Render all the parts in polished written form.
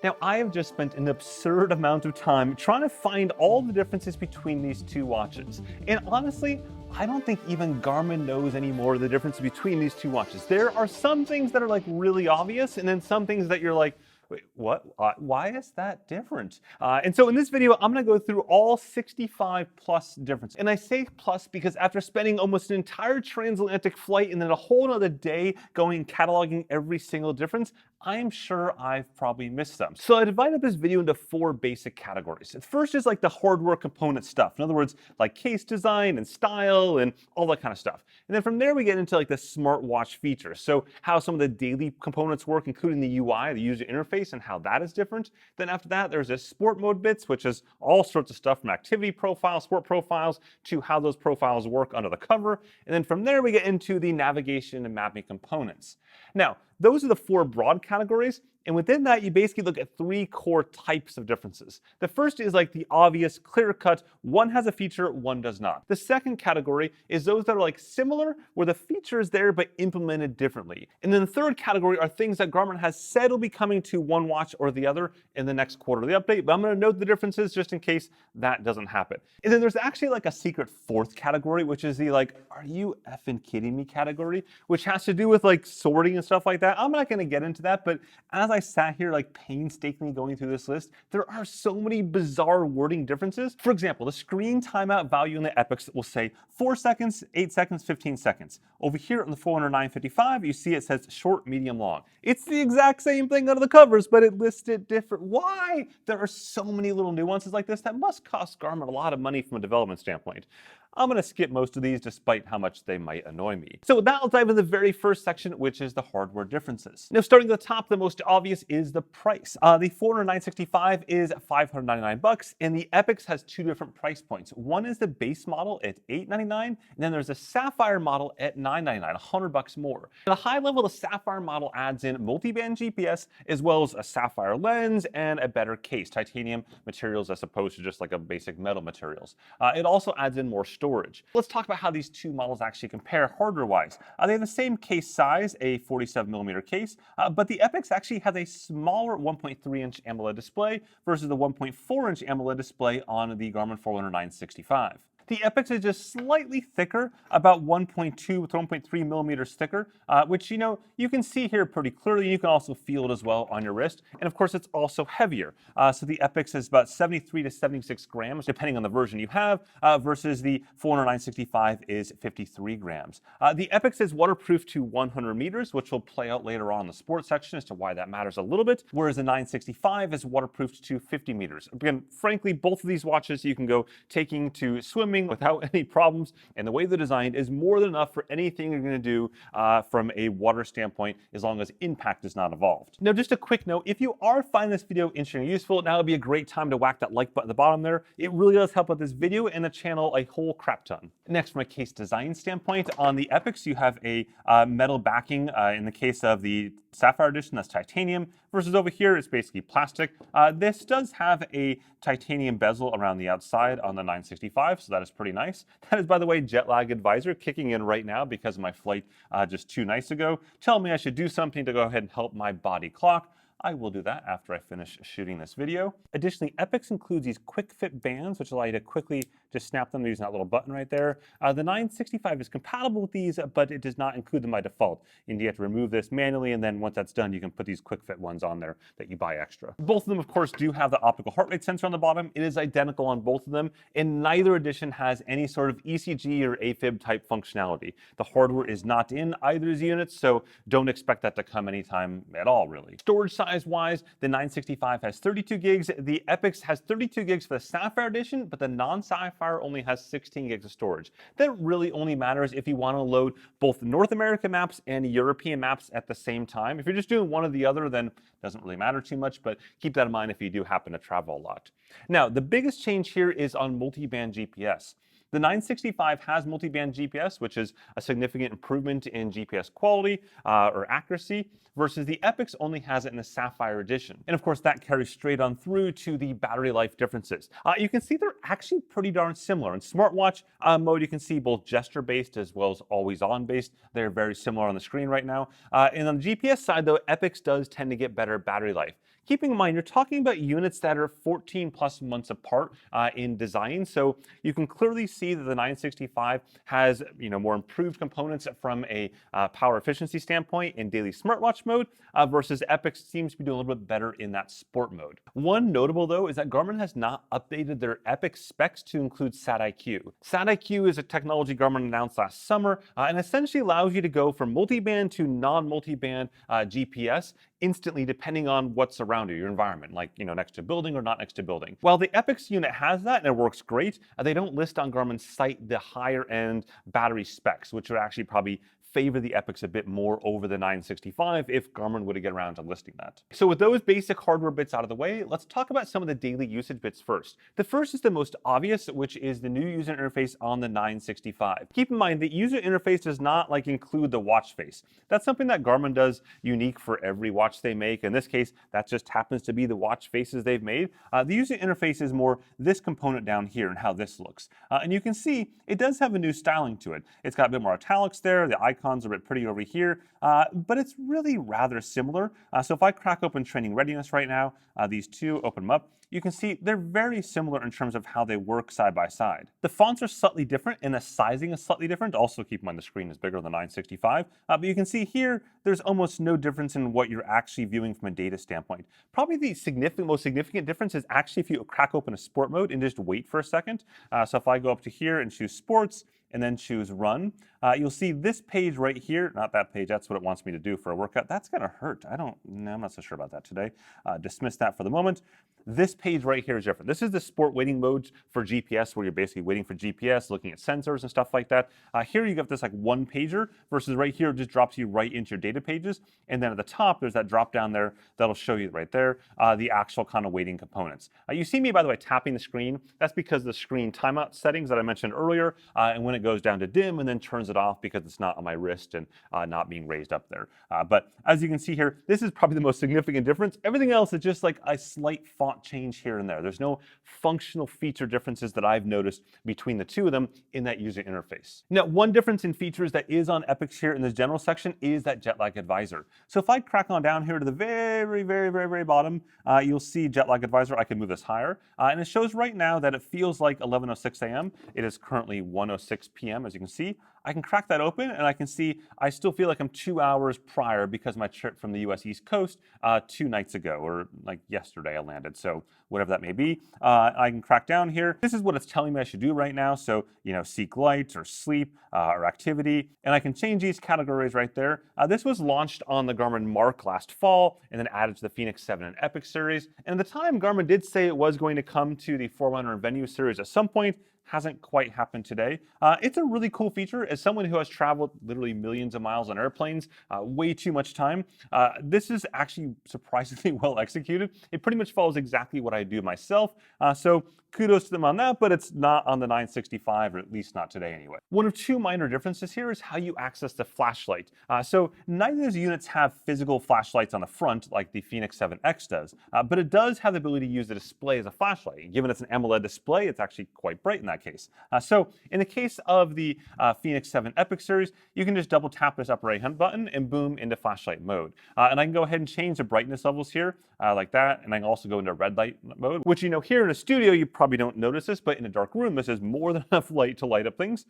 Now, I have just spent an absurd amount of time trying to find all the differences between these two watches. And honestly, I don't think even Garmin knows anymore the difference between these two watches. There are some things that are like really obvious, and then some things that you're like, wait, what? Why is that different? And so in this video, I'm gonna go through all 65 plus differences. And I say plus because after spending almost an entire transatlantic flight and then a whole other day going and cataloging every single difference, I'm sure I've probably missed some. So I divided this video into 4 basic categories. The first is like the hardware component stuff. In other words, like case design and style and all that kind of stuff. And then from there we get into like the smartwatch features. So how some of the daily components work, including the UI, the user interface, and how that is different. Then after that, there's a sport mode bits, which is all sorts of stuff from activity profiles, sport profiles, to how those profiles work under the cover. And then from there we get into the navigation and mapping components. Now, those are the 4 broad categories, and within that, you basically look at 3 core types of differences. The first is like the obvious, clear-cut, one has a feature, one does not. The second category is those that are like similar, where the feature is there but implemented differently. And then the third category are things that Garmin has said will be coming to one watch or the other in the next quarterly update, but I'm gonna note the differences just in case that doesn't happen. And then there's actually like a secret 4th category, which is the like, are you effing kidding me category, which has to do with like sorting and stuff like that. I'm not gonna get into that, but as I sat here like painstakingly going through this list, there are so many bizarre wording differences. For example, the screen timeout value in the Epix will say 4 seconds, 8 seconds, 15 seconds. Over here on the Forerunner 955, you see it says short, medium, long. It's the exact same thing under the covers, but it lists it different. Why? There are so many little nuances like this that must cost Garmin a lot of money from a development standpoint. I'm going to skip most of these despite how much they might annoy me. So with that, let's dive into the very first section, which is the hardware differences. Now, starting at the top, the most obvious is the price. The Forerunner 965 is $599, and the Epix has 2 different price points. One is the base model at $899, and then there's a Sapphire model at $999, $100 more. At a high level, the Sapphire model adds in multi-band GPS, as well as a Sapphire lens and a better case, titanium materials as opposed to just like a basic metal materials. It also adds in more storage. Let's talk about how these 2 models actually compare hardware-wise. They have the same case size, a 47mm case, but the Epix actually has a smaller 1.3-inch AMOLED display versus the 1.4-inch AMOLED display on the Garmin Forerunner 965. The Epix is just slightly thicker, about 1.2 to 1.3 millimeters thicker, which you can see here pretty clearly. You can also feel it as well on your wrist. And of course, it's also heavier. So the Epix is about 73 to 76 grams, depending on the version you have, versus the Forerunner 965 is 53 grams. The Epix is waterproof to 100 meters, which will play out later on in the sports section as to why that matters a little bit, whereas the 965 is waterproofed to 50 meters. Again, frankly, both of these watches you can go taking to swimming without any problems, and the way they're designed is more than enough for anything you're going to do from a water standpoint, as long as impact is not involved. Now, just a quick note, if you are finding this video interesting and useful, now would be a great time to whack that like button at the bottom there. It really does help out this video and the channel a whole crap ton. Next, from a case design standpoint, on the Epix, you have a metal backing. In the case of the Sapphire Edition, that's titanium, versus over here, it's basically plastic. This does have a titanium bezel around the outside on the 965, so that is pretty nice. That is, by the way, jet lag advisor kicking in right now because of my flight just 2 nights ago, telling me I should do something to go ahead and help my body clock. I will do that after I finish shooting this video. Additionally, Epix includes these quick fit bands, which allow you to quickly just snap them using that little button right there. The 965 is compatible with these, but it does not include them by default. And you have to remove this manually, and then once that's done, you can put these quick fit ones on there that you buy extra. Both of them, of course, do have the optical heart rate sensor on the bottom. It is identical on both of them, and neither edition has any sort of ECG or AFib type functionality. The hardware is not in either of these units, so don't expect that to come anytime at all, really. Storage size-wise, the 965 has 32 gigs. The Epix has 32 gigs for the Sapphire Edition, but the non-Sapphire only has 16 gigs of storage. That really only matters if you want to load both North American maps and European maps at the same time. If you're just doing one or the other, then it doesn't really matter too much, but keep that in mind if you do happen to travel a lot. Now, the biggest change here is on multi-band GPS. The 965 has multi-band GPS, which is a significant improvement in GPS quality or accuracy, versus the Epix only has it in the Sapphire Edition. And of course, that carries straight on through to the battery life differences. You can see they're actually pretty darn similar. In smartwatch mode, you can see both gesture-based as well as always-on based. They're very similar on the screen right now. And on the GPS side, though, Epix does tend to get better battery life. Keeping in mind, you're talking about units that are 14 plus months apart in design. So you can clearly see that the 965 has more improved components from a power efficiency standpoint in daily smartwatch mode versus Epix seems to be doing a little bit better in that sport mode. One notable though is that Garmin has not updated their Epix specs to include SatIQ. SatIQ is a technology Garmin announced last summer and essentially allows you to go from multiband to non-multiband GPS instantly depending on what's around you, your environment, like next to a building or not next to a building. While the Epix unit has that and it works great, they don't list on Garmin's site the higher end battery specs, which would actually probably favor the Epix a bit more over the 965 if Garmin were to get around to listing that. So with those basic hardware bits out of the way, let's talk about some of the daily usage bits first. The first is the most obvious, which is the new user interface on the 965. Keep in mind, the user interface does not include the watch face. That's something that Garmin does unique for every watch they make. In this case, that just happens to be the watch faces they've made. The user interface is more this component down here and how this looks. And you can see it does have a new styling to it. It's got a bit more italics there, the icons are a bit pretty over here, but it's really rather similar. So if I crack open training readiness right now, these two, open them up, you can see they're very similar in terms of how they work side by side. The fonts are slightly different and the sizing is slightly different. Also keep in mind the screen is bigger than the 965, but you can see here there's almost no difference in what you're actually viewing from a data standpoint. Probably the most significant difference is actually if you crack open a sport mode and just wait for a second. So if I go up to here and choose sports, and then choose run, you'll see this page right here, not that page, that's what it wants me to do for a workout. That's gonna hurt. I'm not so sure about that today. Dismiss that for the moment. This page right here is different. This is the sport waiting mode for GPS, where you're basically waiting for GPS, looking at sensors and stuff like that. Here you got this one pager versus right here, it just drops you right into your data pages. And then at the top, there's that drop down there that'll show you right there, the actual kind of waiting components. You see me, by the way, tapping the screen. That's because the screen timeout settings that I mentioned earlier, and when it goes down to dim and then turns it off because it's not on my wrist and not being raised up there. But as you can see here, this is probably the most significant difference. Everything else is just a slight font change here and there. There's no functional feature differences that I've noticed between the two of them in that user interface. Now, one difference in features that is on Epix here in this general section is that jet lag advisor. So if I crack on down here to the very, very, very, very bottom, you'll see jet lag advisor. I can move this higher. And it shows right now that it feels like 11:06 a.m. It is currently 1:06 p.m. as you can see. I can crack that open and I can see I still feel like I'm 2 hours prior because my trip from the US East Coast 2 nights ago, or yesterday I landed, so whatever that may be. I can crack down here. This is what it's telling me I should do right now. So, seek light or sleep or activity, and I can change these categories right there. This was launched on the Garmin Mark last fall and then added to the Fenix 7 and Epix series. And at the time, Garmin did say it was going to come to the Forerunner and Venue series at some point. Hasn't quite happened today. It's a really cool feature. As someone who has traveled literally millions of miles on airplanes, way too much time, this is actually surprisingly well executed. It pretty much follows exactly what I do myself. So kudos to them on that, but it's not on the 965, or at least not today anyway. One of two minor differences here is how you access the flashlight. So neither of those units have physical flashlights on the front like the Fenix 7X does, but it does have the ability to use the display as a flashlight. Given it's an AMOLED display, it's actually quite bright in that case. So in the case of the Fenix 7 Epix series, you can just double tap this upper right hand button and boom, into flashlight mode. And I can go ahead and change the brightness levels here like that, and I can also go into red light mode, which here in a studio you probably don't notice this, but in a dark room this is more than enough light to light up things.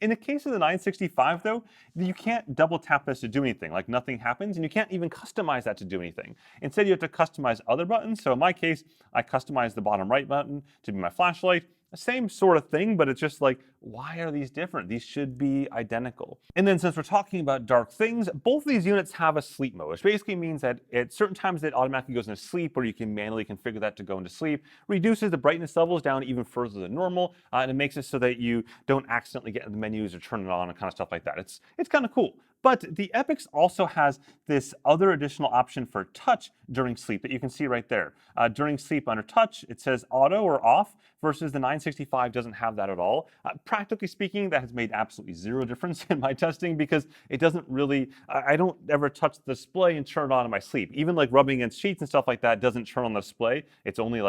In the case of the 965 though, you can't double tap this to do anything, nothing happens, and you can't even customize that to do anything. Instead you have to customize other buttons. So in my case, I customize the bottom right button to be my flashlight. Same sort of thing, but it's just why are these different? These should be identical. And then since we're talking about dark things, both of these units have a sleep mode, which basically means that at certain times it automatically goes into sleep, or you can manually configure that to go into sleep, reduces the brightness levels down even further than normal, and it makes it so that you don't accidentally get into the menus or turn it on and kind of stuff like that. It's kind of cool. But the Epix also has this other additional option for touch during sleep that you can see right there. During sleep under touch, it says auto or off, versus the 965 doesn't have that at all. Practically speaking, that has made absolutely zero difference in my testing because it doesn't really, I don't ever touch the display and turn it on in my sleep. Even rubbing against sheets and stuff like that doesn't turn on the display. It's only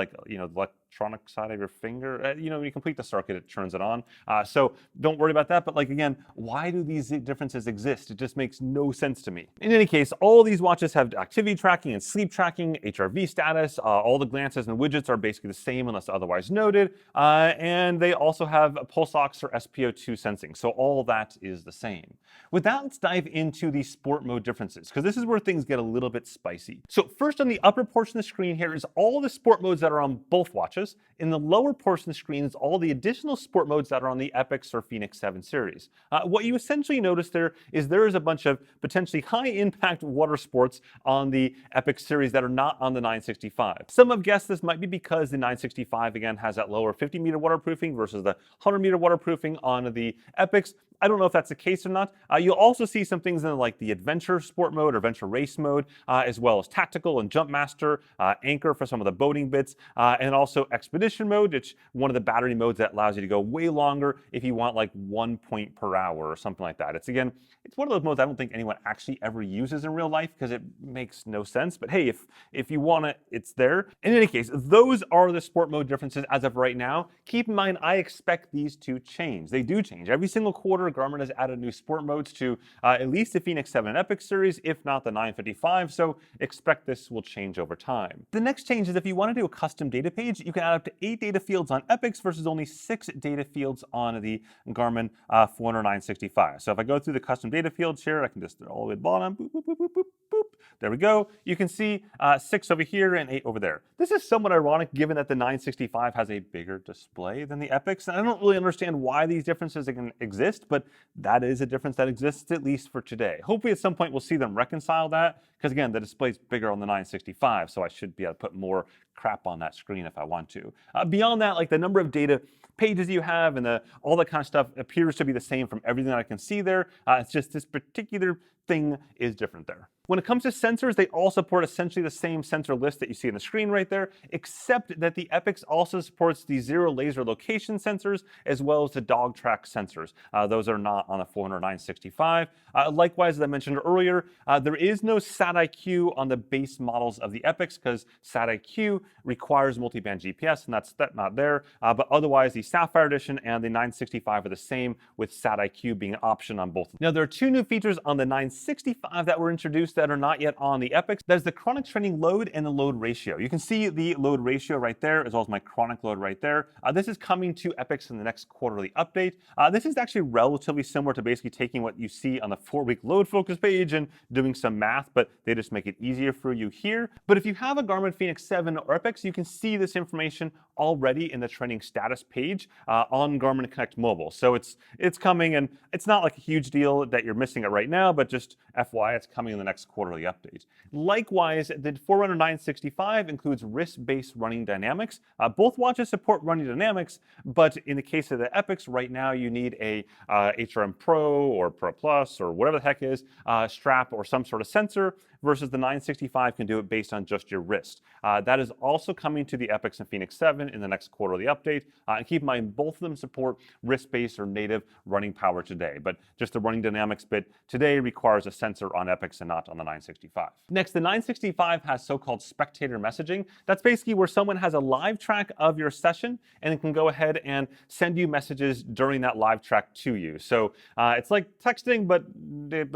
electronic side of your finger. When you complete the circuit, it turns it on. So don't worry about that. But like again, why do these differences exist? It just makes no sense to me. In any case, all these watches have activity tracking and sleep tracking, HRV status. All the glances and widgets are basically the same unless otherwise noted. And they also have pulse ox or SpO2 sensing. So all that is the same. With that, let's dive into the sport mode differences, because this is where things get a little bit spicy. So first, on the upper portion of the screen here is all the sport modes that are on both watches. In the lower portion of the screen is all the additional sport modes that are on the Epix or Fenix 7 series. What you essentially notice there is a bunch of potentially high impact water sports on the Epix series that are not on the 965. Some have guessed this might be because the 965 again has that lower 50-meter waterproofing versus the 100-meter waterproofing on the Epix. I don't know if that's the case or not. You'll also see some things in like the adventure sport mode or adventure race mode, as well as tactical and jump master, anchor for some of the boating bits, and also expedition mode, which one of the battery modes that allows you to go way longer if you want like 1 point per hour or something like that. It's one of those modes I don't think anyone actually ever uses in real life because it makes no sense. But hey, if you want it, it's there. In any case, those are the sport mode differences as of right now. Keep in mind, I expect these to change. They do change. Every single quarter, Garmin has added new sport modes to at least the Fenix 7 and Epix series, if not the 955, so expect this will change over time. The next change is if you want to do a custom data page, you can add up to 8 data fields on Epix versus only 6 data fields on the Garmin Forerunner 965. So if I go through the custom data fields here, I can just all the way to the bottom, boop, boop, boop, boop, boop, boop. There we go. You can see 6 over here and 8 over there. This is somewhat ironic given that the 965 has a bigger display than the Epix. And I don't really understand why these differences can exist, but that is a difference that exists at least for today. Hopefully at some point we'll see them reconcile that, because again, the display's bigger on the 965, so I should be able to put more crap on that screen if I want to. Beyond that, like the number of data pages you have and all that kind of stuff appears to be the same from everything that I can see there. It's just this particular thing is different there. When it comes to sensors, they all support essentially the same sensor list that you see on the screen right there, except that the Epix also supports the zero laser location sensors as well as the dog track sensors. Those are not on the Forerunner 965. Likewise, as I mentioned earlier, there is no SatIQ on the base models of the Epix because SatIQ requires multiband GPS, and that's not there. But otherwise, the Sapphire Edition and the 965 are the same, with SatIQ being an option on both. Now, there are 2 new features on the 965 that were introduced that are not yet on the Epix. There's the chronic training load and the load ratio. You can see the load ratio right there, as well as my chronic load right there. This is coming to Epix in the next quarterly update. This is actually relatively similar to basically taking what you see on the 4-week load focus page and doing some math, but they just make it easier for you here. But if you have a Garmin Fenix 7 or Epix, you can see this information already in the training status page on Garmin Connect Mobile. So it's coming, and it's not like a huge deal that you're missing it right now, but just FYI, it's coming in the next quarterly update. Likewise, the Forerunner 965 includes wrist-based running dynamics. Both watches support running dynamics, but in the case of the Epix, right now you need a HRM Pro or Pro Plus or whatever the heck is strap or some sort of sensor, versus the 965 can do it based on just your wrist. That is also coming to the Epix and Fenix 7 in the next quarterly update. And keep in mind, both of them support wrist-based or native running power today, but just the running dynamics bit today requires a sensor on Epix and not on the 965. Next, the 965 has so-called spectator messaging. That's basically where someone has a live track of your session and it can go ahead and send you messages during that live track to you. So it's like texting, but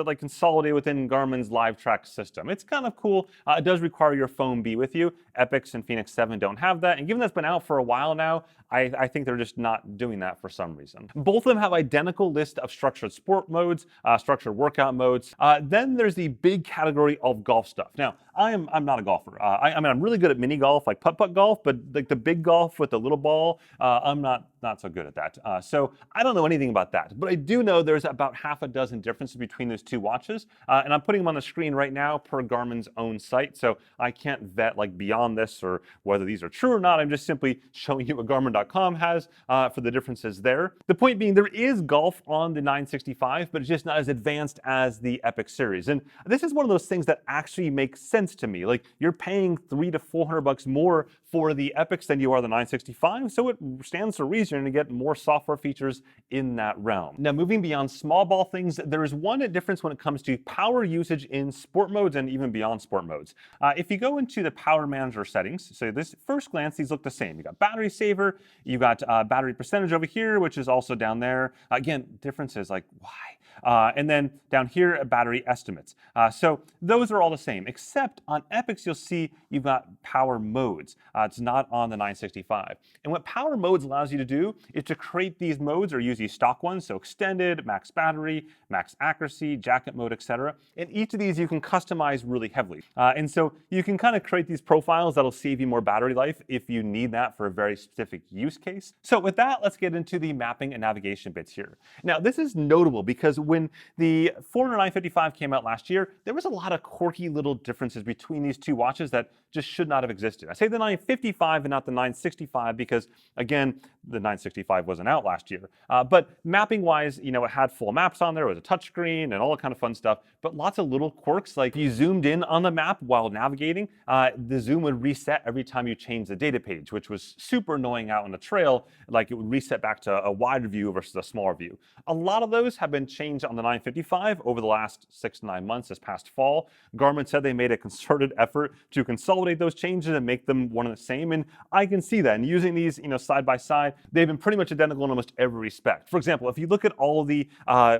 like consolidated within Garmin's live track system. It's kind of cool. It does require your phone be with you. Epix and Fenix 7 don't have that. And given that's been out for a while now, I think they're just not doing that for some reason. Both of them have identical list of structured sport modes, structured workout modes. Then there's the big category of golf stuff. Now, I'm not a golfer. I mean, I'm really good at mini golf, like putt-putt golf, but like the big golf with the little ball, I'm not so good at that. So I don't know anything about that. But I do know there's about half a dozen differences between those 2 watches. And I'm putting them on the screen right now per Garmin's own site. So I can't vet like beyond this or whether these are true or not. I'm just simply showing you what Garmin.com has for the differences there. The point being, there is golf on the 965, but it's just not as advanced as the Epix series. And this is one of those things that actually makes sense sense to me. Like, you're paying $300 to $400 more for the Epix than you are the 965, so it stands to reason to get more software features in that realm. Now, moving beyond small ball things, there is one difference when it comes to power usage in sport modes and even beyond sport modes. If you go into the power manager settings, so this first glance, these look the same. You got battery saver, you got battery percentage over here, which is also down there. Again, differences like why? And then down here, battery estimates. So those are all the same, except on Epix, you'll see you've got power modes. It's not on the 965. And what power modes allows you to do is to create these modes or use these stock ones, so extended, max battery, max accuracy, jacket mode, etc. And each of these you can customize really heavily. And so you can kind of create these profiles that'll save you more battery life if you need that for a very specific use case. So with that, let's get into the mapping and navigation bits here. Now, this is notable because when the Forerunner 955 came out last year, there was a lot of quirky little differences between these two watches that just should not have existed. I say the 955 and not the 965 because, again, the 965 wasn't out last year. But mapping-wise, you know, it had full maps on there, it was a touchscreen and all that kind of fun stuff, but lots of little quirks, like if you zoomed in on the map while navigating, the zoom would reset every time you changed the data page, which was super annoying out on the trail. Like, it would reset back to a wider view versus a smaller view. A lot of those have been changed on the 955 over the last 6 to 9 months this past fall. Garmin said they made a concerted effort to consolidate those changes and make them one and the same, and I can see that. And using these, you know, side by side, they've been pretty much identical in almost every respect. For example, if you look at all of the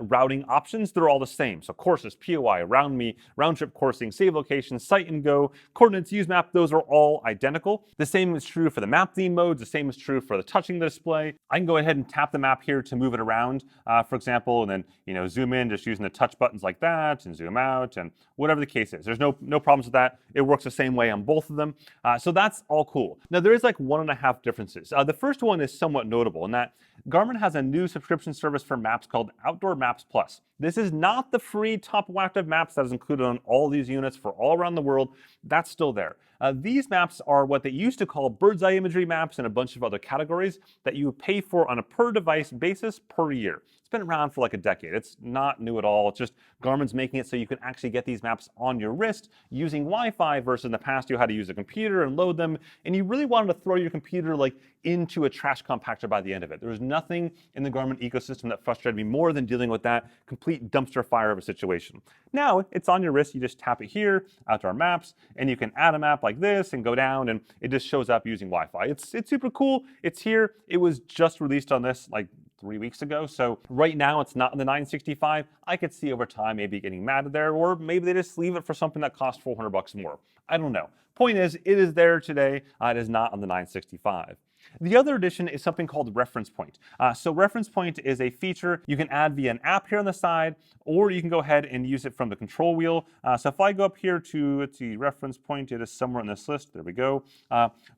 routing options, they're all the same. So courses, POI, round me, round trip coursing, save location, sight and go, coordinates, use map, those are all identical. The same is true for the map theme modes. The same is true for the touching the display. I can go ahead and tap the map here to move it around, for example, and then, you know, zoom in just using the touch buttons like that, and zoom out, and whatever the case is. There's no problems with that. It works the same way on both of them. So that's all cool. Now, there is like 1.5 differences. The first one is somewhat notable in that Garmin has a new subscription service for maps called Outdoor Maps Plus. This is not the free top active maps that is included on all these units for all around the world. That's still there. These maps are what they used to call bird's eye imagery maps and a bunch of other categories that you pay for on a per device basis per year. It's been around for like a decade. It's not new at all. It's just Garmin's making it so you can actually get these maps on your wrist using Wi-Fi versus in the past you had to use a computer and load them, and you really wanted to throw your computer like into a trash compactor by the end of it. There was nothing in the Garmin ecosystem that frustrated me more than dealing with that complete dumpster fire of a situation. Now it's on your wrist. You just tap it here, Outdoor Maps, and you can add a map like this and go down, and it just shows up using Wi-Fi. It's super cool. It's here. It was just released on this like 3 weeks ago. So right now it's not in the 965. I could see over time maybe getting mad at there, or maybe they just leave it for something that costs $400 more. I don't know. Point is, it is there today. It is not on the 965. The other addition is something called Reference Point. So Reference Point is a feature you can add via an app here on the side, or you can go ahead and use it from the control wheel. So if I go up here to, let's see, Reference Point, it is somewhere in this list. There we go.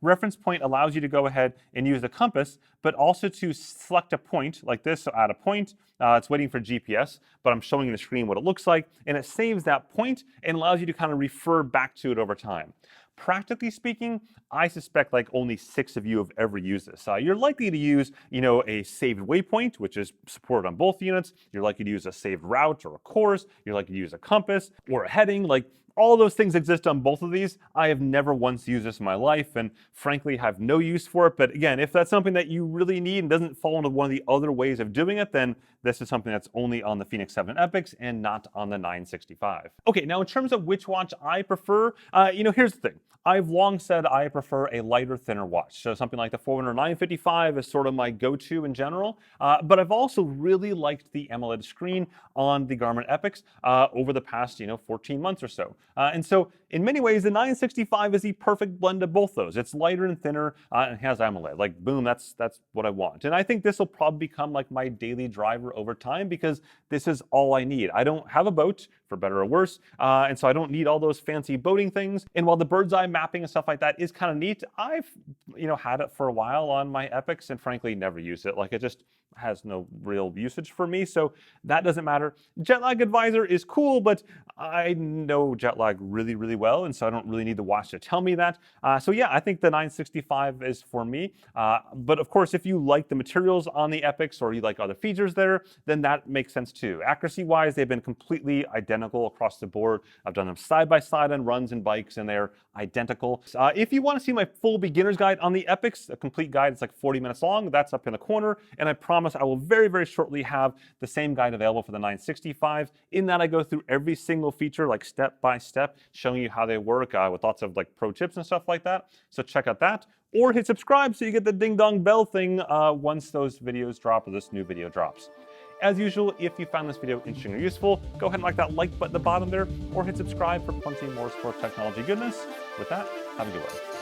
Reference Point allows you to go ahead and use the compass, but also to select a point like this. So add a point. It's waiting for GPS, but I'm showing the screen what it looks like, and it saves that point and allows you to kind of refer back to it over time. Practically speaking, I suspect like only 6 of you have ever used this. You're likely to use, you know, a saved waypoint, which is supported on both units. You're likely to use a saved route or a course. You're likely to use a compass or a heading. Like, all those things exist on both of these. I have never once used this in my life and frankly have no use for it. But again, if that's something that you really need and doesn't fall into one of the other ways of doing it, then this is something that's only on the Fenix 7 Epix and not on the 965. Okay, now in terms of which watch I prefer, you know, here's the thing. I've long said I prefer a lighter, thinner watch. So something like the Forerunner 955 is sort of my go-to in general. But I've also really liked the AMOLED screen on the Garmin Epix over the past, 14 months or so. And so in many ways, the 965 is the perfect blend of both those. It's lighter and thinner and has AMOLED. Like, boom, that's what I want. And I think this will probably become like my daily driver over time because this is all I need. I don't have a boat, for better or worse, and so I don't need all those fancy boating things. And while the bird's eye mapping and stuff like that is kind of neat, I've had it for a while on my Epix and frankly never used it. Like, has no real usage for me, so that doesn't matter. Jet lag advisor is cool, but I know jet lag really, really well, and so I don't really need the watch to tell me that. So yeah, I think the 965 is for me. But of course, if you like the materials on the Epix or you like other features there, then that makes sense too. Accuracy-wise, they've been completely identical across the board. I've done them side by side on runs and bikes, and they're identical. If you want to see my full beginner's guide on the Epix, a complete guide, it's like 40 minutes long, that's up in the corner, and I promise I will very, very shortly have the same guide available for the 965. In that, I go through every single feature, like step by step, showing you how they work with lots of like pro tips and stuff like that. So check out that, or hit subscribe so you get the ding dong bell thing once those videos drop or this new video drops. As usual, if you found this video interesting or useful, go ahead and like that like button at the bottom there, or hit subscribe for plenty more sport technology goodness. With that, have a good one.